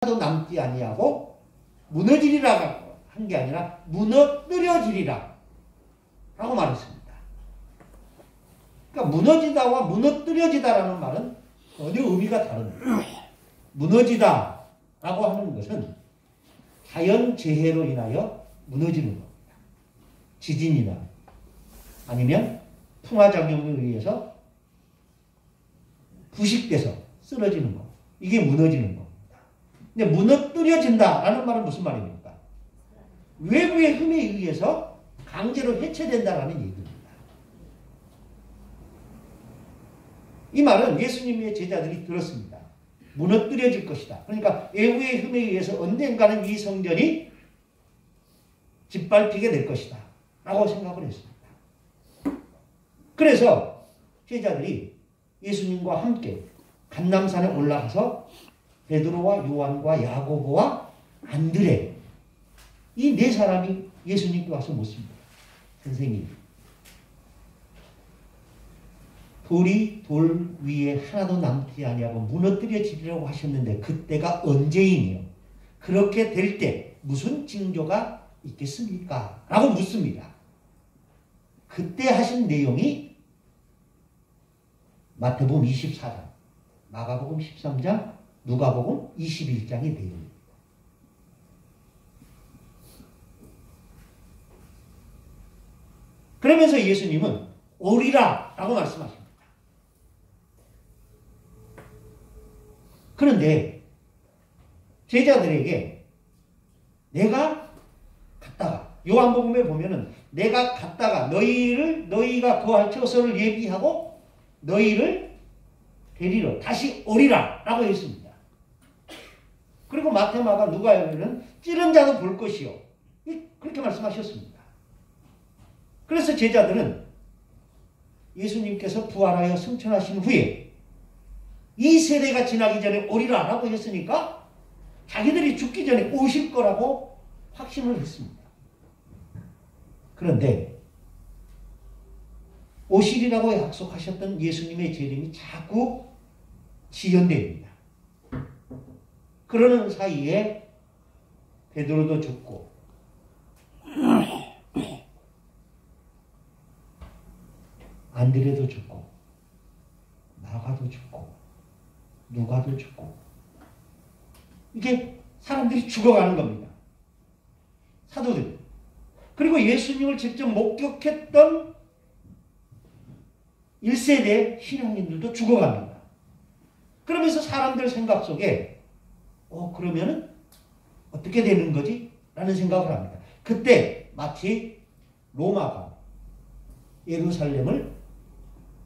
하나도 남지 아니하고 무너지리라 한 게 아니라 무너뜨려지리라 라고 말했습니다. 그러니까 무너지다와 무너뜨려지다라는 말은 전혀 의미가 다릅니다. 무너지다 라고 하는 것은 자연재해로 인하여 무너지는 겁니다. 지진이나 아니면 풍화작용에 의해서 부식돼서 쓰러지는 것. 이게 무너지는 겁니다. 근데 무너뜨려진다라는 말은 무슨 말입니까? 외부의 힘에 의해서 강제로 해체된다라는 얘기입니다. 이 말은 예수님의 제자들이 들었습니다. 무너뜨려질 것이다. 그러니까 외부의 힘에 의해서 언젠가는 이 성전이 짓밟히게 될 것이다 라고 생각을 했습니다. 그래서 제자들이 예수님과 함께 감람산에 올라가서 베드로와 요한과 야고보와 안드레 이 네 사람이 예수님께 와서 묻습니다. 선생님, 돌이 돌 위에 하나도 남지 아니하고 무너뜨려지리라고 하셨는데 그때가 언제이며 그렇게 될 때 무슨 징조가 있겠습니까? 라고 묻습니다. 그때 하신 내용이 마태복음 24장, 마가복음 13장, 누가복음 21장의 내용입니다. 그러면서 예수님은 오리라 라고 말씀하십니다. 그런데 제자들에게 내가 갔다가 요한복음에 보면은 내가 갔다가 너희가 거할 처소를 예비하고 너희를 데리러 다시 오리라 라고 했습니다. 그리고 마태, 마가, 누가에는 찌른 자도 볼 것이요 그렇게 말씀하셨습니다. 그래서 제자들은 예수님께서 부활하여 승천하신 후에 이 세대가 지나기 전에 오리라 라고 했으니까 자기들이 죽기 전에 오실 거라고 확신을 했습니다. 그런데 오시리라고 약속하셨던 예수님의 재림이 자꾸 지연됩니다. 그러는 사이에 베드로도 죽고 안드레도 죽고 마가도 죽고 누가도 죽고 이게 사람들이 죽어가는 겁니다. 사도들. 그리고 예수님을 직접 목격했던 1세대 신앙인들도 죽어갑니다. 그러면서 사람들 생각 속에 그러면은 어떻게 되는 거지? 라는 생각을 합니다. 그때 마치 로마가 예루살렘을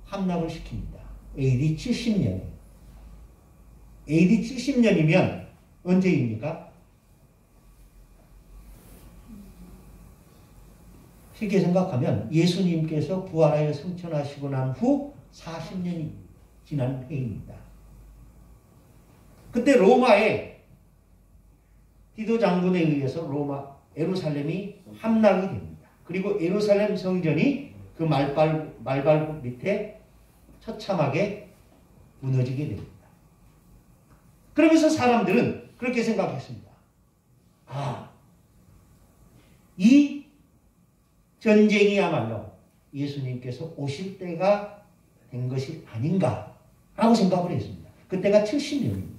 함락을 시킵니다. AD 70년에. AD 70년이면 언제입니까? 쉽게 생각하면 예수님께서 부활하여 승천하시고 난 후 40년이 지난 해입니다. 그때 로마의 디도 장군에 의해서 예루살렘이 함락이 됩니다. 그리고 예루살렘 성전이 그 말발굽 밑에 처참하게 무너지게 됩니다. 그러면서 사람들은 그렇게 생각했습니다. 이 전쟁이야말로 예수님께서 오실 때가 된 것이 아닌가라고 생각을 했습니다. 그때가 70년입니다.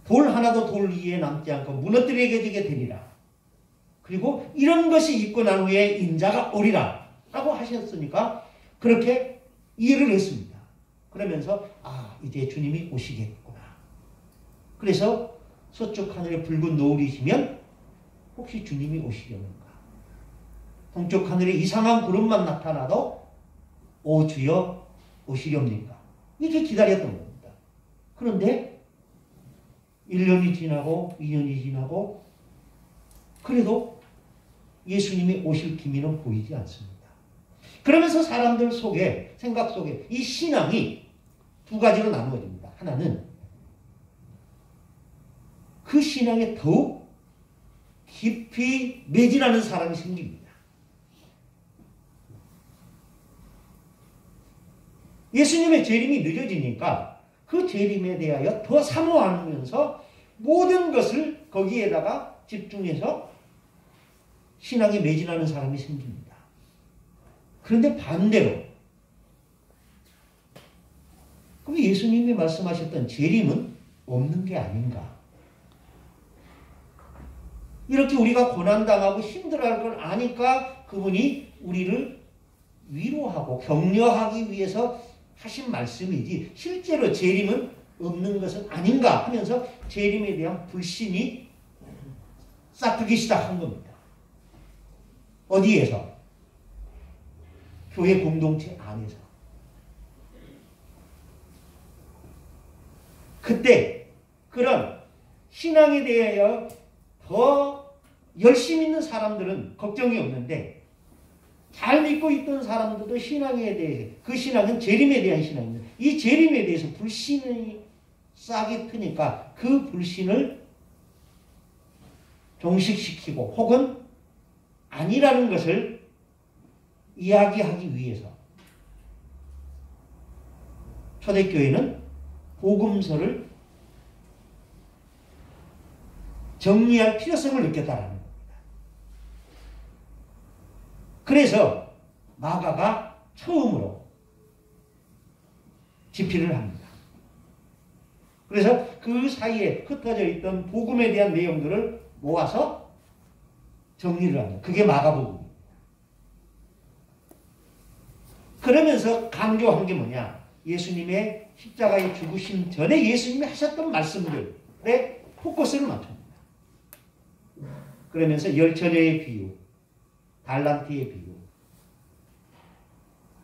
돌 하나도 돌 위에 남지 않고 무너뜨려지게 되리라. 그리고 이런 것이 있고 난 후에 인자가 오리라 라고 하셨으니까 그렇게 이해를 했습니다. 그러면서 이제 주님이 오시겠구나. 그래서 서쪽 하늘에 붉은 노을이시면 혹시 주님이 오시려는가? 동쪽 하늘에 이상한 구름만 나타나도 오 주여 오시렵니까? 이렇게 기다렸던 겁니다. 그런데 1년이 지나고 2년이 지나고 그래도 예수님이 오실 기미는 보이지 않습니다. 그러면서 사람들 속에 생각 속에 이 신앙이 두 가지로 나누어집니다. 하나는 그 신앙에 더욱 깊이 매진하는 사람이 생깁니다. 예수님의 재림이 늦어지니까 그 재림에 대하여 더 사모하면서 모든 것을 거기에다가 집중해서 신앙에 매진하는 사람이 생깁니다. 그런데 반대로 그럼 예수님이 말씀하셨던 재림은 없는 게 아닌가? 이렇게 우리가 고난당하고 힘들어할 걸 아니까 그분이 우리를 위로하고 격려하기 위해서 하신 말씀이지 실제로 재림은 없는 것은 아닌가 하면서 재림에 대한 불신이 싹트기 시작한 겁니다. 어디에서? 교회 공동체 안에서. 그때 그런 신앙에 대하여 더 열심히 있는 사람들은 걱정이 없는데 잘 믿고 있던 사람들도 신앙에 대해 그 신앙은 재림에 대한 신앙입니다. 이 재림에 대해서 불신이 싹이 트니까 그 불신을 종식시키고 혹은 아니라는 것을 이야기하기 위해서 초대교회는 복음서를 정리할 필요성을 느꼈다라는 겁니다. 그래서 마가가 처음으로 집필을 합니다. 그래서 그 사이에 흩어져 있던 복음에 대한 내용들을 모아서 정리를 합니다. 그게 마가복음입니다. 그러면서 강조한 게 뭐냐? 예수님의 십자가에 죽으심 전에 예수님이 하셨던 말씀들에 포커스를 맞춥니다. 그러면서 열처녀의 비유, 달란트의 비유,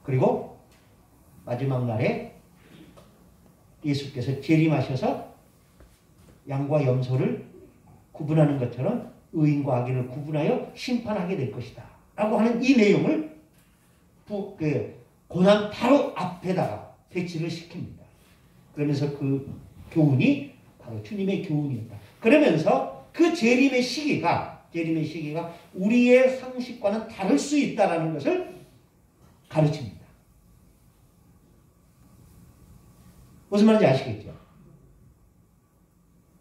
그리고 마지막 날에 예수께서 재림하셔서 양과 염소를 구분하는 것처럼 의인과 악인을 구분하여 심판하게 될 것이다 라고 하는 이 내용을 고난 바로 앞에다가 배치를 시킵니다. 그러면서 그 교훈이 바로 주님의 교훈이었다. 그러면서 그 재림의 시기가 우리의 상식과는 다를 수 있다는 것을 가르칩니다. 무슨 말인지 아시겠죠?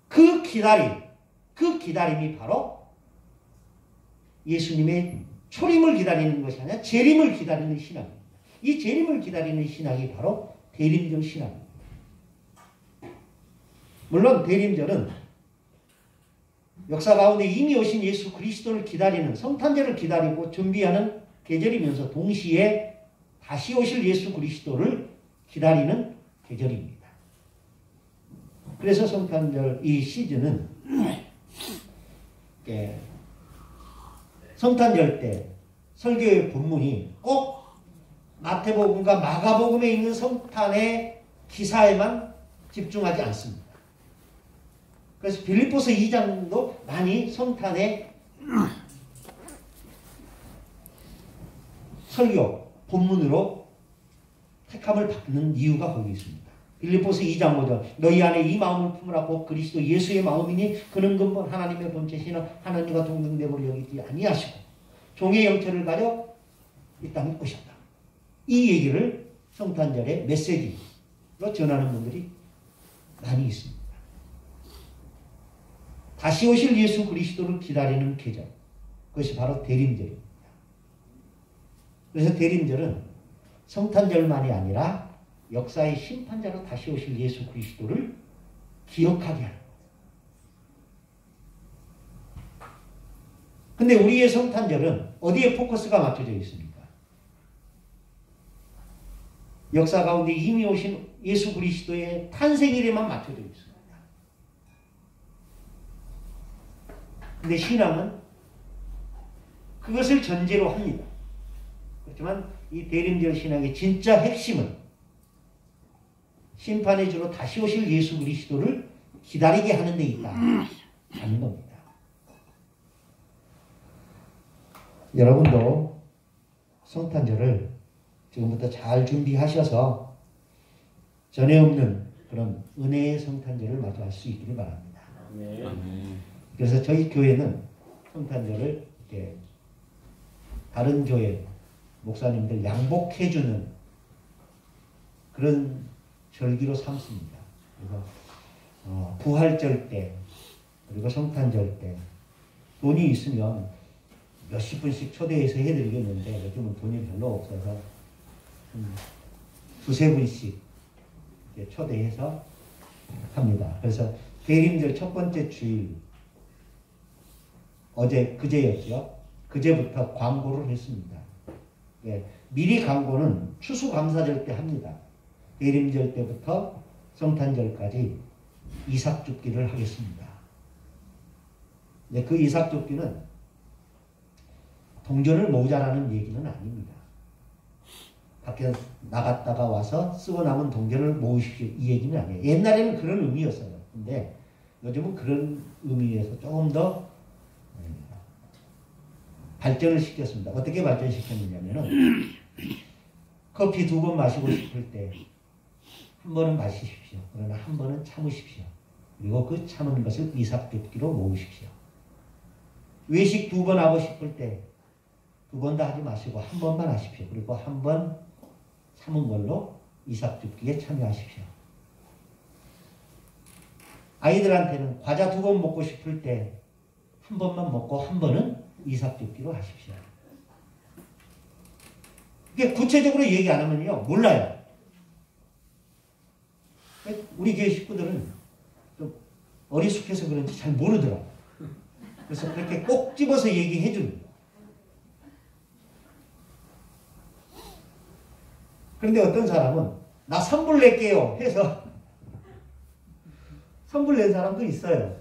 그 기다림이 바로 예수님의 초림을 기다리는 것이 아니라 재림을 기다리는 신앙입니다. 이 재림을 기다리는 신앙이 바로 대림절 신앙입니다. 물론 대림절은 역사 가운데 이미 오신 예수 그리스도를 기다리는 성탄절을 기다리고 준비하는 계절이면서 동시에 다시 오실 예수 그리스도를 기다리는 계절입니다. 그래서 성탄절 이 시즌은 성탄절 때 설교의 본문이 꼭 마태복음과 마가복음에 있는 성탄의 기사에만 집중하지 않습니다. 그래서 빌립보서 2장도 많이 성탄의 설교 본문으로 택함을 받는 이유가 거기 있습니다. 빌립보서 2장 5절 너희 안에 이 마음을 품으라 곧 그리스도 예수의 마음이니 그는 근본 하나님의 본체시나 하나님과 동등됨으로 여기지 아니하시고 종의 영체를 가져 이 땅에 오셨다. 이 얘기를 성탄절의 메시지로 전하는 분들이 많이 있습니다. 다시 오실 예수 그리스도를 기다리는 계절, 그것이 바로 대림절입니다. 그래서 대림절은 성탄절만이 아니라 역사의 심판자로 다시 오실 예수 그리스도를 기억하게 하는 거예요. 근데 우리의 성탄절은 어디에 포커스가 맞춰져 있습니까? 역사 가운데 이미 오신 예수 그리스도의 탄생일에만 맞춰져 있습니다. 근데 신앙은 그것을 전제로 합니다. 그렇지만 이 대림절 신앙의 진짜 핵심은 심판의 주로 다시 오실 예수 그리스도를 기다리게 하는 데 있다 하는 겁니다. 여러분도 성탄절을 지금부터 잘 준비하셔서 전에 없는 그런 은혜의 성탄절을 맞이할 수 있기를 바랍니다. 네. 그래서 저희 교회는 성탄절을 이렇게 다른 교회 목사님들 양복해주는 그런 절기로 삼습니다. 그래서 부활절 때 그리고 성탄절 때 돈이 있으면 몇십 분씩 초대해서 해드리겠는데 요즘은 돈이 별로 없어서 두세 분씩 초대해서 합니다. 그래서 대림절 첫 번째 주일 그제였죠. 그제부터 광고를 했습니다. 예, 미리 광고는 추수감사절 때 합니다. 대림절 때부터 성탄절까지 이삭줍기를 하겠습니다. 네, 그 이삭줍기는 동전을 모으자라는 얘기는 아닙니다. 밖에 나갔다가 와서 쓰고 남은 동전을 모으십시오. 이 얘기는 아니에요. 옛날에는 그런 의미였어요. 근데 요즘은 그런 의미에서 조금 더 발전을 시켰습니다. 어떻게 발전시켰느냐면은 커피 2번 마시고 싶을 때 한 번은 마시십시오. 그러나 한 번은 참으십시오. 그리고 그 참은 것을 이삭줍기로 모으십시오. 외식 2번 하고 싶을 때 2번 다 하지 마시고 한 번만 하십시오. 그리고 한 번 참은 걸로 이삭줍기에 참여하십시오. 아이들한테는 과자 2번 먹고 싶을 때 한 번만 먹고 한 번은 이삭줍기로 하십시오. 이게 구체적으로 얘기 안 하면요 몰라요. 우리 교회 식구들은 좀 어리숙해서 그런지 잘 모르더라고요. 그래서 그렇게 꼭 집어서 얘기해 줍니다. 그런데 어떤 사람은 나 선불 낼게요 해서 선불 낸 사람도 있어요.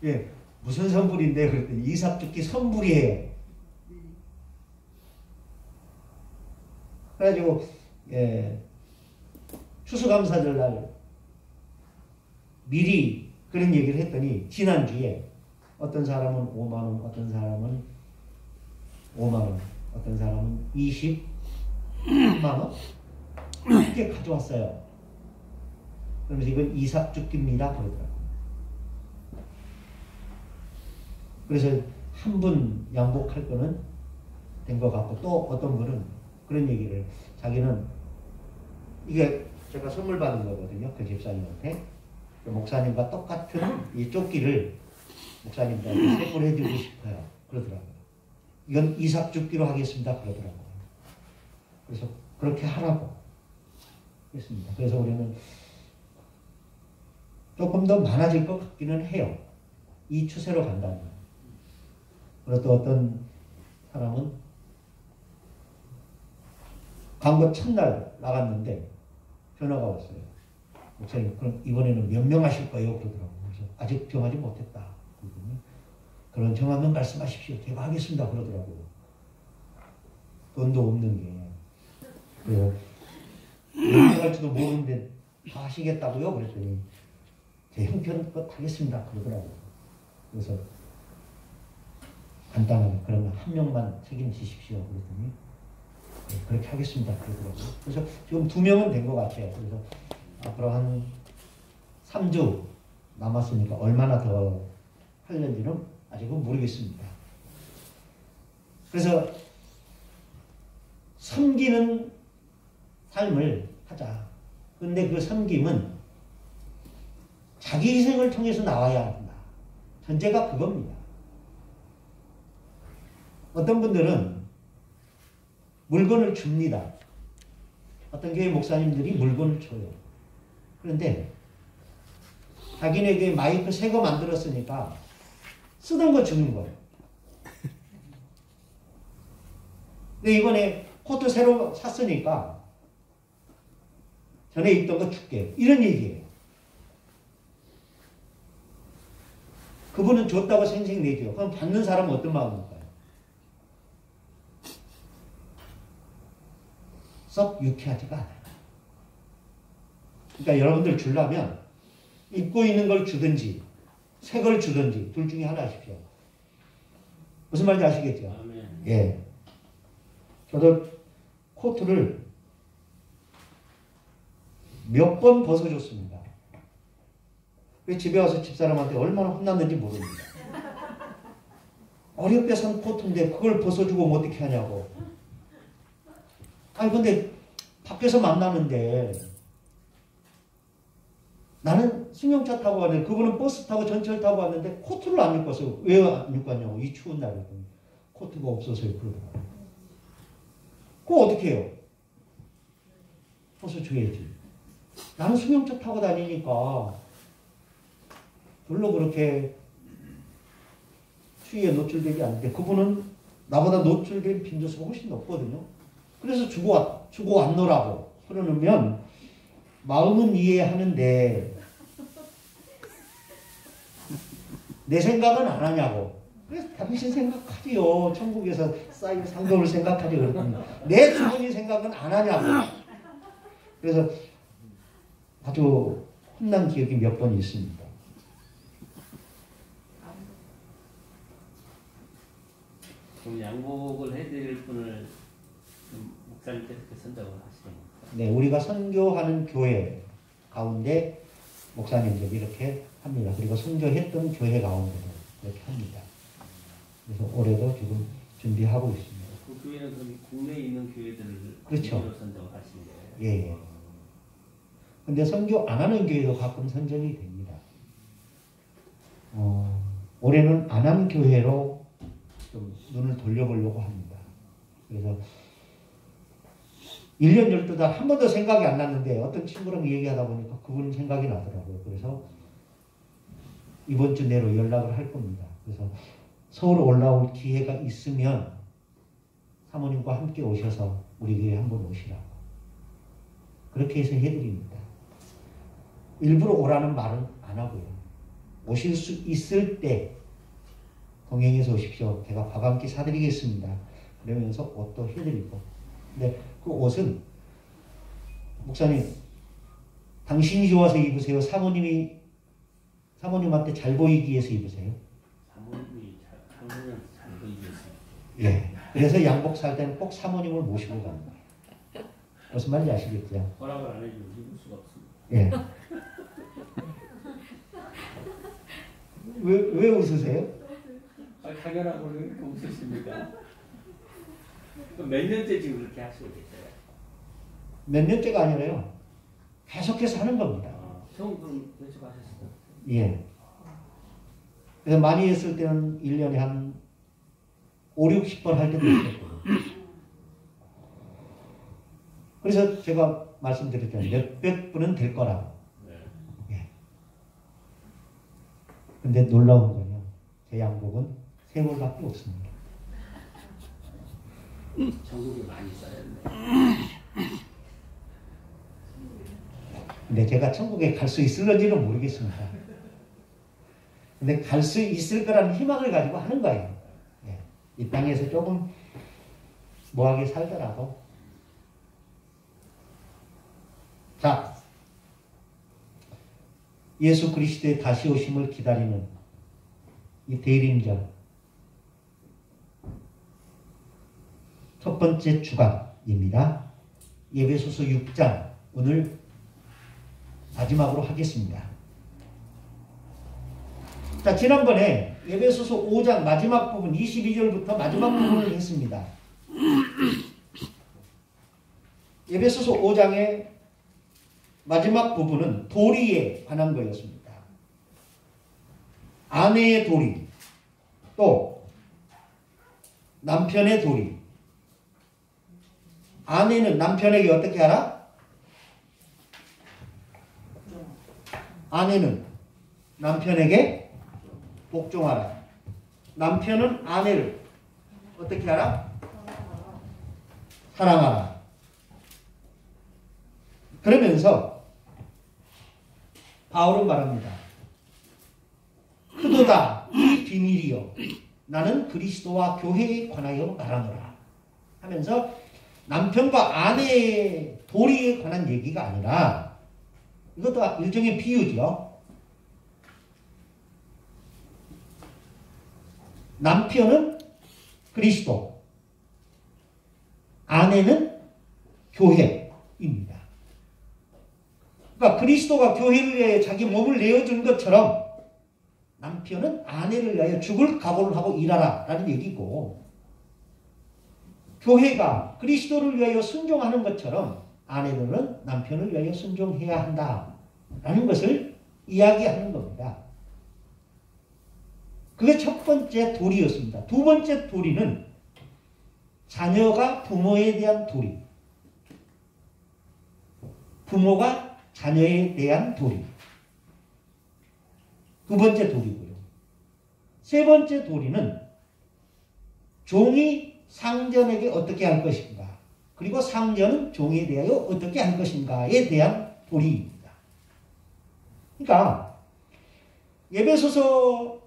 예, 무슨 선불인데 그랬더니 이삭줍기 선불이에요. 그래가지고 추수감사절 날 미리 그런 얘기를 했더니 지난주에 어떤 사람은 5만 원, 어떤 사람은 5만 원, 어떤 사람은 23만 원 이렇게 가져왔어요. 그러면서 이건 이삭줍기입니다 그러더라고요. 그래서 한 분 양복할 거는 된 것 같고 또 어떤 분은 그런 얘기를 자기는 이게 제가 선물 받은 거거든요. 그 집사님한테. 그 목사님과 똑같은 이 조끼를 목사님한테 선물해 주고 싶어요. 그러더라고요. 이건 이삭줍기로 하겠습니다. 그러더라고요. 그래서 그렇게 하라고 했습니다. 그래서 우리는 조금 더 많아질 것 같기는 해요. 이 추세로 간다면. 그리고 또 어떤 사람은 광고 첫날 나갔는데 전화가 왔어요. 목사님, 그럼 이번에는 몇 명 하실 거예요? 그러더라고요. 그래서 아직 정하지 못했다. 그런 정하면 말씀하십시오. 제가 하겠습니다. 그러더라고요. 돈도 없는 게. 그래서 몇 명 할지도 모르는데 다 하시겠다고요? 그랬더니 제 형편껏 하겠습니다. 그러더라고요. 그래서 간단하게 그러면 한 명만 책임지십시오. 그랬더니 그렇게 하겠습니다. 그러더라고요. 그래서 지금 2명은 된 것 같아요. 그래서 앞으로 한 3주 남았으니까 얼마나 더 하려는지는 아직은 모르겠습니다. 그래서 섬기는 삶을 하자. 그런데 그 섬김은 자기 희생을 통해서 나와야 한다. 전제가 그겁니다. 어떤 분들은 물건을 줍니다. 어떤 교회 목사님들이 물건을 줘요. 그런데 자기네게 마이크 새 거 만들었으니까 쓰던 거 주는 거예요. 근데 이번에 코트 새로 샀으니까 전에 입던 거 줄게. 이런 얘기예요. 그분은 줬다고 생색내죠. 그럼 받는 사람은 어떤 마음일까요? 썩 유쾌하지가 않아요. 그러니까 여러분들 주려면 입고 있는 걸 주든지 새 걸 주든지 둘 중에 하나 하십시오. 무슨 말인지 아시겠죠? 아멘. 예. 저도 코트를 몇 번 벗어줬습니다. 집에 와서 집사람한테 얼마나 혼났는지 모릅니다. 어렵게 산 코트인데 그걸 벗어주고 뭐 어떻게 하냐고. 아니 근데 밖에서 만나는데 나는 승용차 타고 왔는데 그분은 버스 타고 전철 타고 왔는데 코트를 안 입고 왔어요. 왜 안 입고 왔냐고. 이 추운 날에. 코트가 없어서요. 그러더라고요. 그거 어떻게 해요? 벗어줘야지. 나는 승용차 타고 다니니까 별로 그렇게 추위에 노출되지 않는데 그분은 나보다 노출된 빈도수가 훨씬 높거든요. 그래서 주고 왔노라고 그러면 마음은 이해하는데 내 생각은 안 하냐고. 그래서 당신 생각하지요. 천국에서 쌓인 상급을 생각하지 그랬더니 내 주머니 생각은 안 하냐고. 그래서 아주 혼난 기억이 몇 번 있습니다. 그럼 양복을 해드릴 분을 목사님께서 선정을 하시는 겁니까? 네, 우리가 선교하는 교회 가운데 목사님들이 이렇게 합니다. 그리고 선교했던 교회 가운데도 이렇게 합니다. 그래서 올해도 지금 준비하고 있습니다. 그 교회는 그럼 국내에 있는 교회들을 그렇죠. 선정을 하시는 거예요? 예. 근데 선교 안 하는 교회도 가끔 선정이 됩니다. 올해는 안 한 교회로 좀 눈을 돌려보려고 합니다. 그래서 1년 12달 한 번도 생각이 안 났는데 어떤 친구랑 얘기하다 보니까 그분 생각이 나더라고요. 그래서 이번 주 내로 연락을 할 겁니다. 그래서 서울 올라올 기회가 있으면 사모님과 함께 오셔서 우리 교회 한번 오시라고. 그렇게 해서 해드립니다. 일부러 오라는 말은 안 하고요. 오실 수 있을 때 동행해서 오십시오. 제가 밥 한 끼 사드리겠습니다. 그러면서 옷도 해드리고. 근데 그 옷은 목사님 당신이 좋아서 입으세요? 사모님한테 잘 보이기 위해서 입으세요? 사모님은 잘 보이기 위해서. 예. 그래서 양복 살 때는 꼭 사모님을 모시고 가는 거예요. 무슨 말인지 아시겠죠? 허락을 안 해주면 입을 수가 없습니다. 예. 왜 웃으세요? 당연하고 그렇게 웃으십니까? 몇 년째 지금 그렇게 하시고 계세요? 몇 년째가 아니라요. 계속해서 하는 겁니다. 처음 그럼 연습 하셨어요? 예. 그래서 많이 했을 때는 1년에 한 5, 60번 할 때도 있었고. 그래서 제가 말씀드렸잖아요. 몇백 분은 될 거라고. 네. 예. 근데 놀라운 건요. 제 양복은 3벌밖에 없습니다. 전국에 많이 쌓였네. 근데 제가 천국에 갈 수 있을런지는 모르겠습니다. 근데 갈 수 있을 거라는 희망을 가지고 하는 거예요. 예. 이 땅에서 조금 뭐하게 살더라도. 자, 예수 그리스도의 다시 오심을 기다리는 이 대림절 첫 번째 주간입니다. 에베소서 6장 오늘 마지막으로 하겠습니다. 자, 지난번에 에베소서 5장 마지막 부분 22절부터 마지막 부분을 했습니다. 에베소서 5장의 마지막 부분은 도리에 관한 거였습니다. 아내의 도리, 또 남편의 도리. 아내는 남편에게 어떻게 하라? 아내는 남편에게 복종하라. 남편은 아내를 어떻게 하라? 사랑하라. 그러면서 바울은 말합니다. 그도다 이 비밀이요 나는 그리스도와 교회에 관하여 말하노라 하면서 남편과 아내의 도리에 관한 얘기가 아니라 이것도 일종의 비유죠. 남편은 그리스도, 아내는 교회입니다. 그러니까 그리스도가 교회를 위하여 자기 몸을 내어준 것처럼 남편은 아내를 위하여 죽을 각오를 하고 일하라 라는 얘기고, 교회가 그리스도를 위하여 순종하는 것처럼 아내들은 남편을 위하여 순종해야 한다 라는 것을 이야기하는 겁니다. 그게 첫 번째 도리였습니다. 두 번째 도리는 자녀가 부모에 대한 도리. 부모가 자녀에 대한 도리. 두 번째 도리고요. 세 번째 도리는 종이 상전에게 어떻게 할 것인가, 그리고 상전은 종에 대하여 어떻게 할 것인가에 대한 도리입니다. 그러니까 에베소서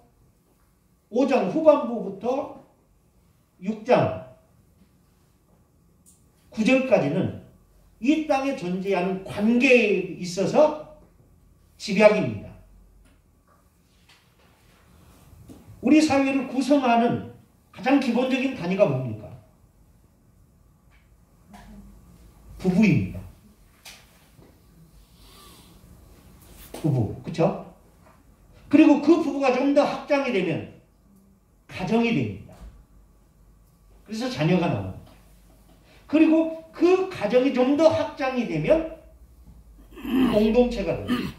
5장 후반부부터 6장 9절까지는 이 땅에 존재하는 관계에 있어서 집약입니다. 우리 사회를 구성하는 가장 기본적인 단위가 뭡니까? 부부입니다. 부부, 그렇죠? 그리고 그 부부가 좀 더 확장이 되면 가정이 됩니다. 그래서 자녀가 나옵니다. 그리고 그 가정이 좀 더 확장이 되면 공동체가 됩니다.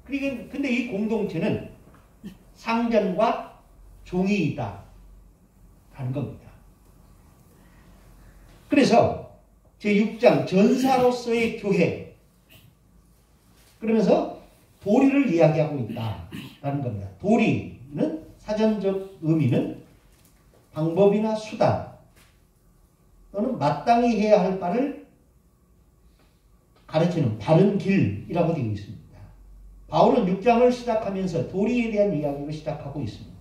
근데 이 공동체는 상전과 종이 있다 하는 겁니다. 그래서 제6장 전사로서의 교회, 그러면서 도리를 이야기하고 있다라는 겁니다. 도리는 사전적 의미는 방법이나 수단 또는 마땅히 해야 할 바를 가르치는 바른 길이라고 되어 있습니다. 바울은 6장을 시작하면서 도리에 대한 이야기를 시작하고 있습니다.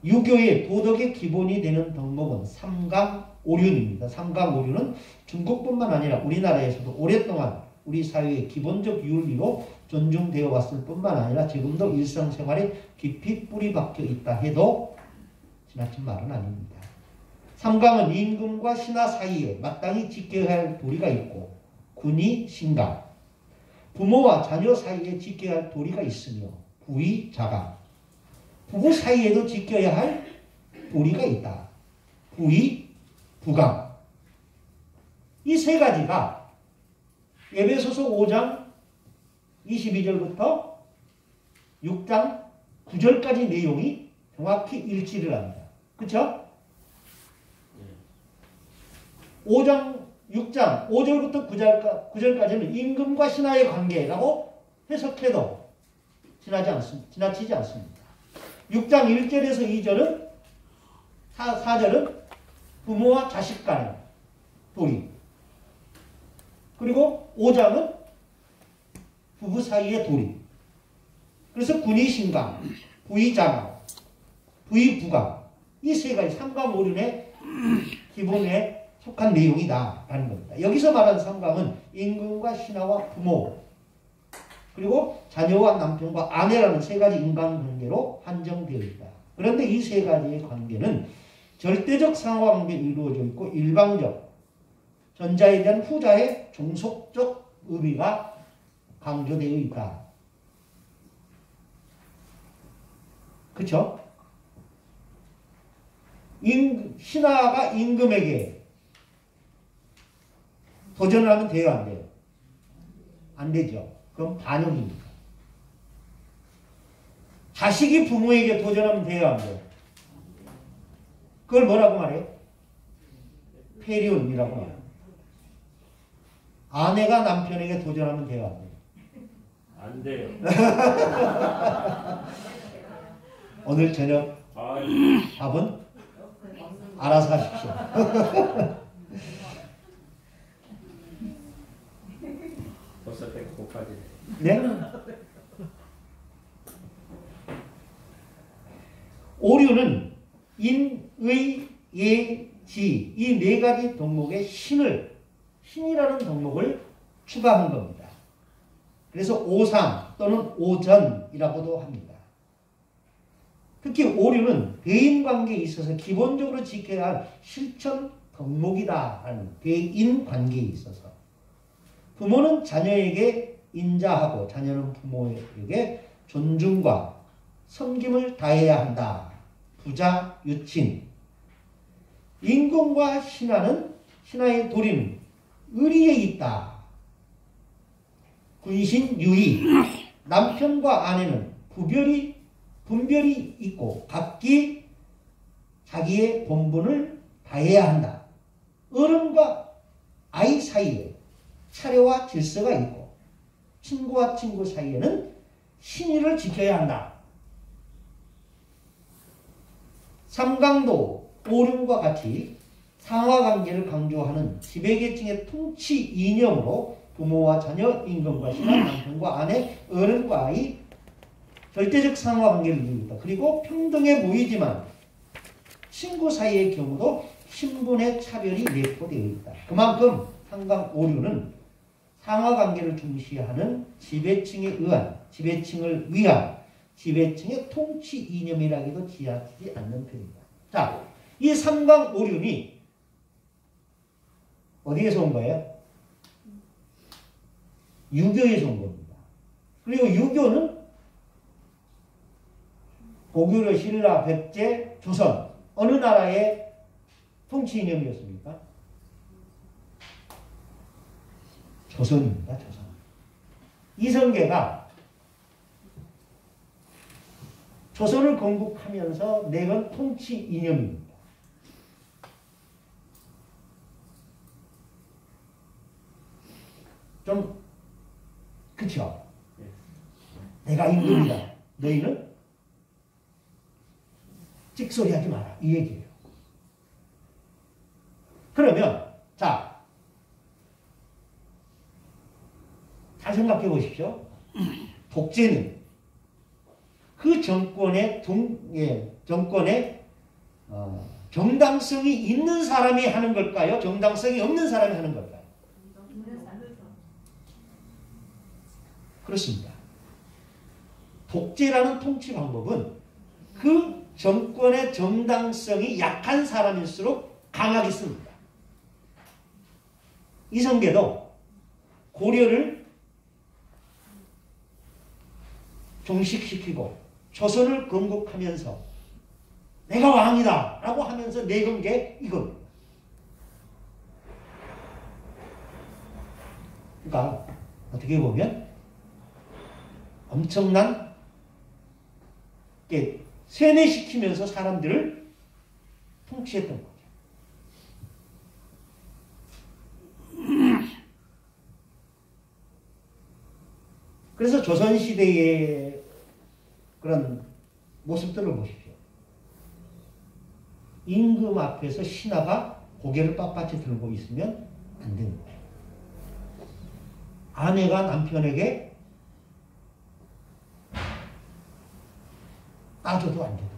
유교의 도덕의 기본이 되는 덕목은 삼강오륜입니다. 삼강오륜은 중국뿐만 아니라 우리나라에서도 오랫동안 우리 사회의 기본적 윤리로 존중되어 왔을 뿐만 아니라 지금도 일상생활에 깊이 뿌리 박혀 있다 해도 지나친 말은 아닙니다. 삼강은 임금과 신하 사이에 마땅히 지켜야 할 도리가 있고, 군의, 신강, 부모와 자녀 사이에 지켜야 할 도리가 있으며, 부의, 자강, 부부 사이에도 지켜야 할 도리가 있다. 부의, 부강. 이 세 가지가 에베소서 5장 22절부터 6장 9절까지 내용이 정확히 일치를 합니다. 그렇죠? 5장 6장 5절부터 9절까지는 임금과 신하의 관계라고 해석해도 지나치지 않습니다. 6장 1절에서 2절은 4절은 부모와 자식 간의 도리, 그리고 5장은 부부 사이의 도리. 그래서 군의 신강, 부의 자강, 부의 부강, 이 세 가지 삼강오륜의 기본에 속한 내용이다라는 겁니다. 여기서 말하는 삼강은 임금과 신하와 부모, 그리고 자녀와 남편과 아내라는 세 가지 인간관계로 한정되어 있다. 그런데 이 세 가지의 관계는 절대적 상호관계로 이루어져 있고, 일방적, 전자에 대한 후자의 종속적 의미가 강조되어 있다. 그렇죠? 신하가 임금에게 도전을 하면 돼요, 안 돼요? 안 되죠. 그럼 반역입니다. 자식이 부모에게 도전하면 돼요, 안 돼요? 그걸 뭐라고 말해요? 폐륜이라고 말해요. 아내가 남편에게 도전하면 돼요, 안 돼요? 안 돼요. 오늘 저녁 밥은 알아서 하십시오. 벌써 배가 고파지네. 네? 오류는 인, 의, 예, 지, 이 네 가지 덕목에 신이라는 덕목을 추가한 겁니다. 그래서 오상 또는 오전이라고도 합니다. 특히 오류는 대인관계에 있어서 기본적으로 지켜야 할 실천 덕목이다 하는 대인관계에 있어서 부모는 자녀에게 인자하고 자녀는 부모에게 존중과 섬김을 다해야 한다. 부자, 유친. 임금과 신하의 도리는 의리에 있다. 군신, 유의. 남편과 아내는 분별이 있고 각기 자기의 본분을 다해야 한다. 어른과 아이 사이에 차례와 질서가 있고 친구와 친구 사이에는 신의를 지켜야 한다. 삼강도 오륜과 같이 상하관계를 강조하는 지배계층의 통치 이념으로 부모와 자녀, 임금과 신하, 남편과 아내, 어른과 아이 절대적 상하관계를 이루고 있다. 그리고 평등해 보이지만 친구 사이의 경우도 신분의 차별이 내포되어 있다. 그만큼 상강오륜은 상하관계를 중시하는 지배층을 위한 지배층의 통치 이념이라기도 지나치지 않는 편입니다. 자, 이 상강오륜이 어디에서 온 거예요? 유교에서 온 겁니다. 그리고 유교는 고구려, 신라, 백제, 조선 어느 나라의 통치 이념이었습니까? 조선입니다. 조선. 이성계가 조선을 건국하면서 내건 통치 이념입니다. 좀 그쵸? 내가 임금이다. 너희는 찍소리 하지 마라. 이 얘기예요. 그러면 자, 잘 생각해 보십시오. 독재는 그 정권의 정당성이 있는 사람이 하는 걸까요? 정당성이 없는 사람이 하는 걸까요? 그렇습니다. 독재라는 통치 방법은 그 정권의 정당성이 약한 사람일수록 강하게 씁니다. 이성계도 고려를 종식시키고 조선을 건국하면서 내가 왕이다 라고 하면서 내건 게 이겁니다. 그러니까 어떻게 보면 엄청난 세뇌시키면서 사람들을 통치했던 거죠. 그래서 조선시대의 그런 모습들을 보십시오. 임금 앞에서 신하가 고개를 빳빳이 들고 있으면 안 되는 거예요. 아내가 남편에게 따져도 안 되는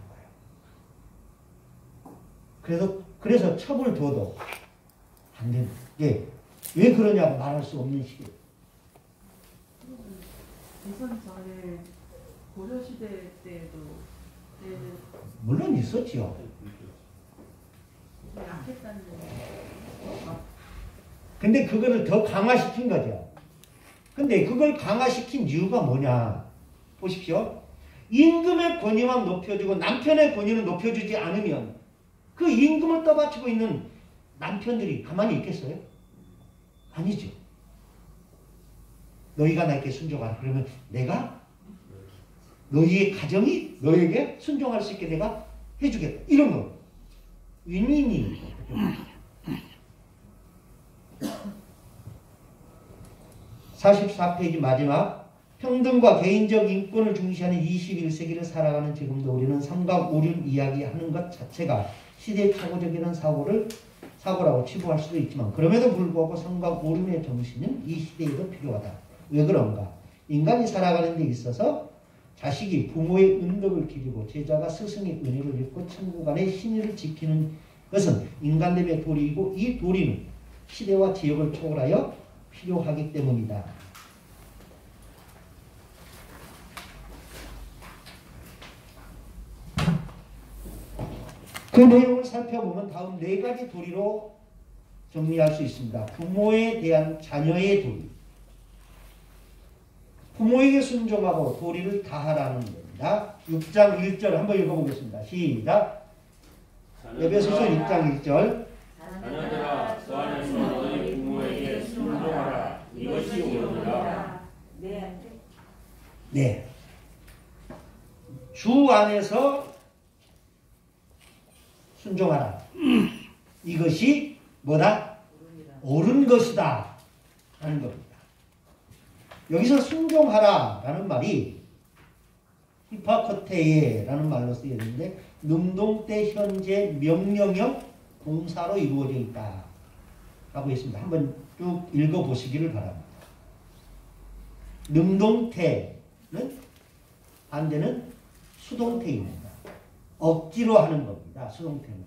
거예요. 그래서 첩을 둬도 안 되는 거예요. 예. 왜 그러냐고 말할 수 없는 시기예요. 조선 전에 고려시대 때도 물론 있었지요. 약했다는 근데 그거를 더 강화시킨 거죠. 근데 그걸 강화시킨 이유가 뭐냐. 보십시오. 임금의 권위만 높여주고 남편의 권위는 높여주지 않으면 그 임금을 떠받치고 있는 남편들이 가만히 있겠어요? 아니죠. 너희가 나에게 순종하라. 그러면 내가 너희의 가정이 너에게 순종할 수 있게 내가 해주겠다. 이런 거. 윈윈이 44페이지 마지막 평등과 개인적 인권을 중시하는 21세기를 살아가는 지금도 우리는 삼강오륜 이야기하는 것 자체가 시대착오적인 사고라고 치부할 수도 있지만 그럼에도 불구하고 삼강오륜의 정신은 이 시대에도 필요하다. 왜 그런가? 인간이 살아가는 데 있어서 자식이 부모의 은덕을 기리고 제자가 스승의 은혜를 입고 친구 간의 신의를 지키는 것은 인간됨의 도리이고 이 도리는 시대와 지역을 초월하여 필요하기 때문이다. 그 내용을 살펴보면 다음 네 가지 도리로 정리할 수 있습니다. 부모에 대한 자녀의 도리. 부모에게 순종하고 도리를 다하라는 겁니다. 6장 1절 한번 읽어보겠습니다. 시작. 에베소서 6장 1절. 자녀들아 그 안에서 너희 부모에게 순종하라. 이것이 옳으니라. 네. 주 안에서 순종하라. 이것이 뭐다? 옳은 것이다 하는 겁니다. 여기서 순종하라라는 말이 히파커테예라는 말로 쓰여있는데 능동태 현재 명령형 동사로 이루어져 있다 라고 했습니다. 한번 쭉 읽어보시기를 바랍니다. 능동태는 반대는 수동태입니다. 억지로 하는 겁니다. 수동태는.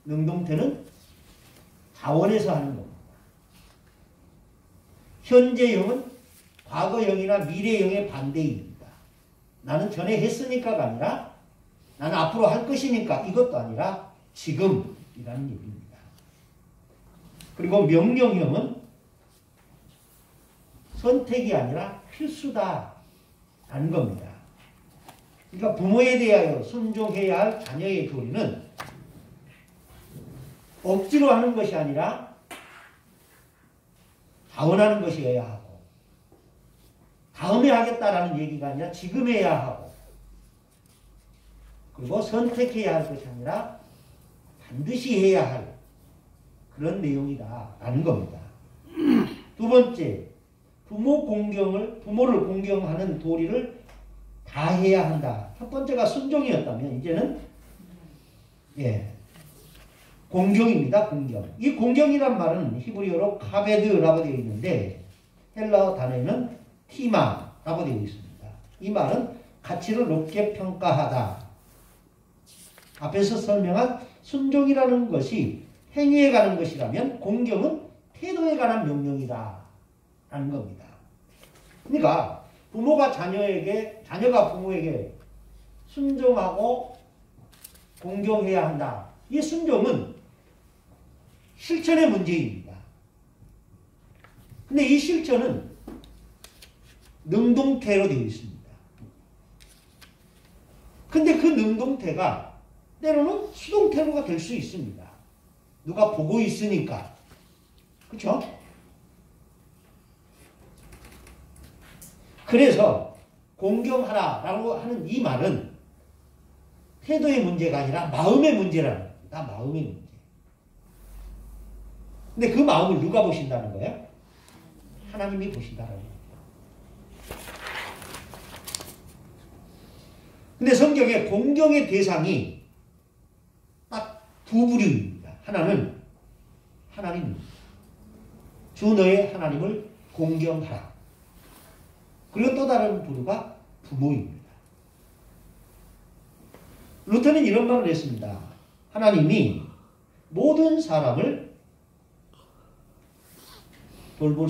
능동태는 자원해서 하는 겁니다. 현재형은 과거형이나 미래형의 반대입니다. 나는 전에 했으니까가 아니라 나는 앞으로 할 것이니까 이것도 아니라 지금이라는 얘기입니다. 그리고 명령형은 선택이 아니라 필수다라는 겁니다. 그러니까 부모에 대하여 순종해야 할 자녀의 도리는 억지로 하는 것이 아니라 자원하는 것이어야 하고 다음에 하겠다라는 얘기가 아니라 지금 해야 하고 그리고 선택해야 할 것이 아니라 반드시 해야 할 그런 내용이다라는 겁니다. 두 번째, 부모를 공경하는 도리를 다 해야 한다. 첫 번째가 순종이었다면 이제는 공경입니다. 공경. 이 공경이란 말은 히브리어로 카베드라고 되어 있는데 헬라어 단어에는 티마라고 되어 있습니다. 이 말은 가치를 높게 평가하다. 앞에서 설명한 순종이라는 것이 행위에 관한 것이라면 공경은 태도에 관한 명령이다 라는 겁니다. 그러니까 자녀가 부모에게 순종하고 공경해야 한다. 이 순종은 실천의 문제입니다. 근데 이 실천은 능동태로 되어 있습니다. 근데 그 능동태가 때로는 수동태로가 될 수 있습니다. 누가 보고 있으니까. 그렇죠? 그래서 공경하라라고 하는 이 말은 태도의 문제가 아니라 마음의 문제라는 겁니다. 마음의 문제. 근데 그 마음을 누가 보신다는 거예요? 하나님이 보신다는 거예요. 근데 성경에 공경의 대상이 딱 두 부류입니다. 하나는 하나님입니다. 주 너의 하나님을 공경하라. 그리고 또 다른 부류가 부모입니다. 루터는 이런 말을 했습니다. 하나님이 모든 사람을 돌볼